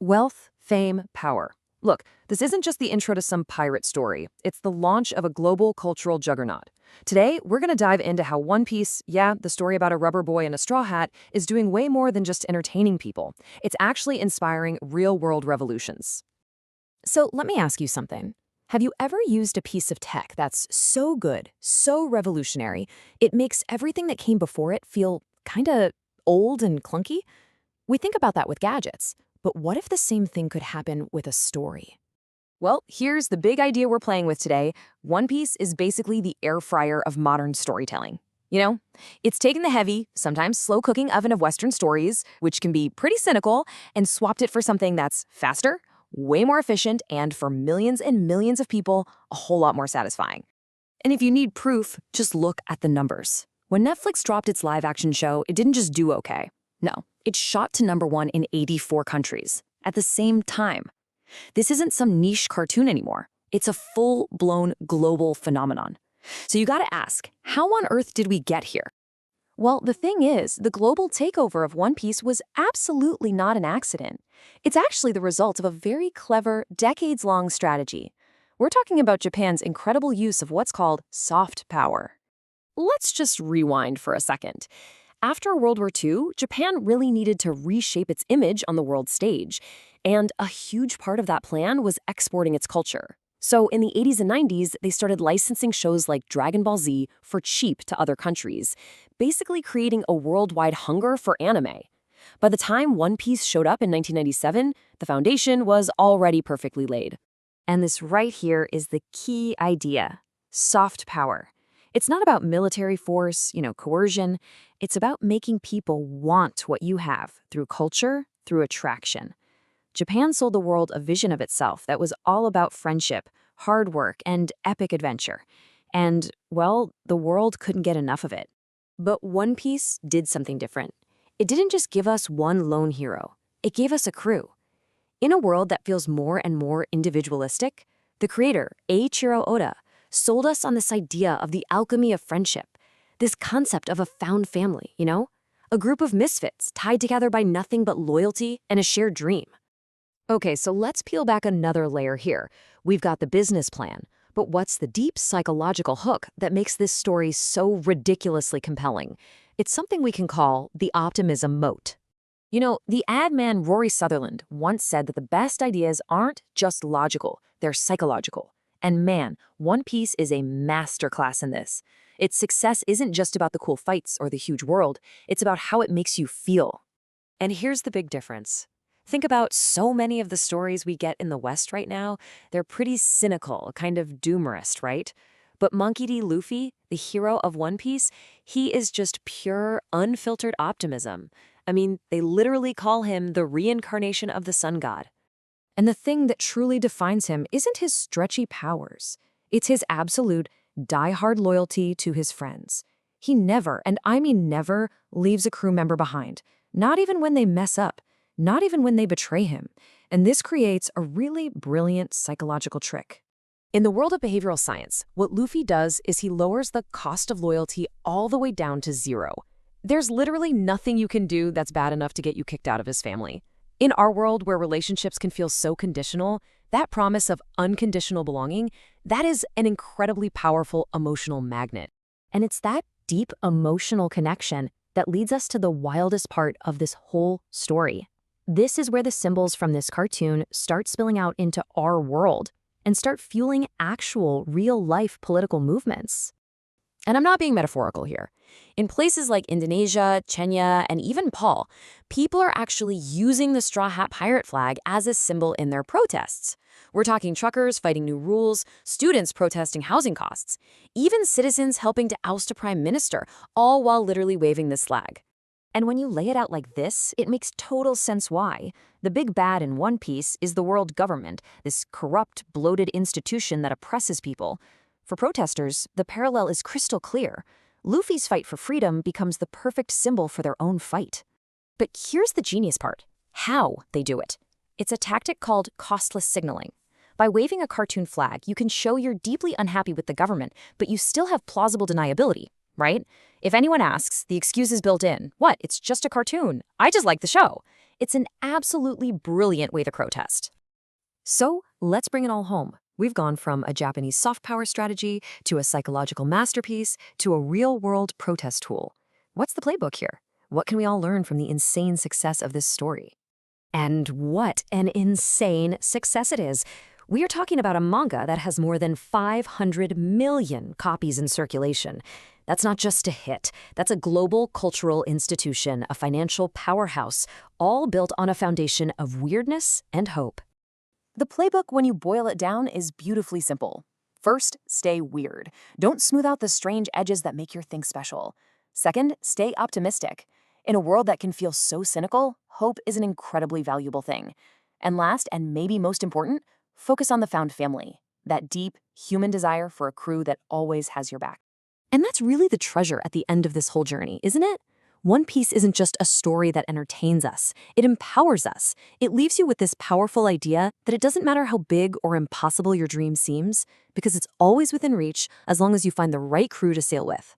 Wealth, fame, power. Look, this isn't just the intro to some pirate story. It's the launch of a global cultural juggernaut. Today, we're going to dive into how One Piece, yeah, the story about a rubber boy in a straw hat, is doing way more than just entertaining people. It's actually inspiring real-world revolutions. So let me ask you something. Have you ever used a piece of tech that's so good, so revolutionary, it makes everything that came before it feel kinda old and clunky? We think about that with gadgets, but what if the same thing could happen with a story? Well, here's the big idea we're playing with today. One Piece is basically the air fryer of modern storytelling. You know, it's taken the heavy, sometimes slow-cooking oven of Western stories, which can be pretty cynical, and swapped it for something that's faster, way more efficient, and for millions and millions of people, a whole lot more satisfying. And if you need proof, just look at the numbers. When Netflix dropped its live-action show, it didn't just do okay. No, it shot to #1 in 84 countries at the same time. This isn't some niche cartoon anymore. It's a full-blown global phenomenon. So you gotta ask, how on earth did we get here? Well, the thing is, the global takeover of One Piece was absolutely not an accident. It's actually the result of a very clever, decades-long strategy. We're talking about Japan's incredible use of what's called soft power. Let's just rewind for a second. After World War II, Japan really needed to reshape its image on the world stage, and a huge part of that plan was exporting its culture. So in the 80s and 90s, they started licensing shows like Dragon Ball Z for cheap to other countries, basically creating a worldwide hunger for anime. By the time One Piece showed up in 1997, the foundation was already perfectly laid. And this right here is the key idea: soft power. It's not about military force, coercion. It's about making people want what you have through culture, through attraction. Japan sold the world a vision of itself that was all about friendship, hard work, and epic adventure. And, well, the world couldn't get enough of it. But One Piece did something different. It didn't just give us one lone hero. It gave us a crew. In a world that feels more and more individualistic, the creator, Eiichiro Oda, sold us on this idea of the alchemy of friendship, this concept of a found family, a group of misfits tied together by nothing but loyalty and a shared dream. Okay, so let's peel back another layer here. We've got the business plan, but what's the deep psychological hook that makes this story so ridiculously compelling? It's something we can call the optimism moat. The ad man Rory Sutherland once said that the best ideas aren't just logical, they're psychological. And man, One Piece is a masterclass in this. Its success isn't just about the cool fights or the huge world, it's about how it makes you feel. And here's the big difference. Think about so many of the stories we get in the West right now. They're pretty cynical, kind of doomerist, right? But Monkey D. Luffy, the hero of One Piece, he is just pure, unfiltered optimism. I mean, they literally call him the reincarnation of the sun god. And the thing that truly defines him isn't his stretchy powers. It's his absolute, die-hard loyalty to his friends. He never, and I mean never, leaves a crew member behind. Not even when they mess up. Not even when they betray him. And this creates a really brilliant psychological trick. In the world of behavioral science, what Luffy does is he lowers the cost of loyalty all the way down to zero. There's literally nothing you can do that's bad enough to get you kicked out of his family. In our world where relationships can feel so conditional, that promise of unconditional belonging, that is an incredibly powerful emotional magnet. And it's that deep emotional connection that leads us to the wildest part of this whole story. This is where the symbols from this cartoon start spilling out into our world and start fueling actual, real-life political movements. And I'm not being metaphorical here. In places like Indonesia, Kenya, and even Nepal, people are actually using the Straw Hat Pirate flag as a symbol in their protests. We're talking truckers fighting new rules, students protesting housing costs, even citizens helping to oust a prime minister, all while literally waving this flag. And when you lay it out like this, it makes total sense why. The big bad in One Piece is the world government, this corrupt, bloated institution that oppresses people. For protesters, the parallel is crystal clear. Luffy's fight for freedom becomes the perfect symbol for their own fight. But here's the genius part: how they do it. It's a tactic called costless signaling. By waving a cartoon flag, you can show you're deeply unhappy with the government, but you still have plausible deniability, right? If anyone asks, the excuse is built in. What? It's just a cartoon. I just like the show. It's an absolutely brilliant way to protest. So let's bring it all home. We've gone from a Japanese soft power strategy to a psychological masterpiece to a real-world protest tool. What's the playbook here? What can we all learn from the insane success of this story? And what an insane success it is. We are talking about a manga that has more than 500 million copies in circulation. That's not just a hit. That's a global cultural institution, a financial powerhouse, all built on a foundation of weirdness and hope. The playbook, when you boil it down, is beautifully simple. First, stay weird. Don't smooth out the strange edges that make your thing special. Second, stay optimistic. In a world that can feel so cynical, hope is an incredibly valuable thing. And last, and maybe most important, focus on the found family, that deep, human desire for a crew that always has your back. And that's really the treasure at the end of this whole journey, isn't it? One Piece isn't just a story that entertains us. It empowers us. It leaves you with this powerful idea that it doesn't matter how big or impossible your dream seems, because it's always within reach as long as you find the right crew to sail with.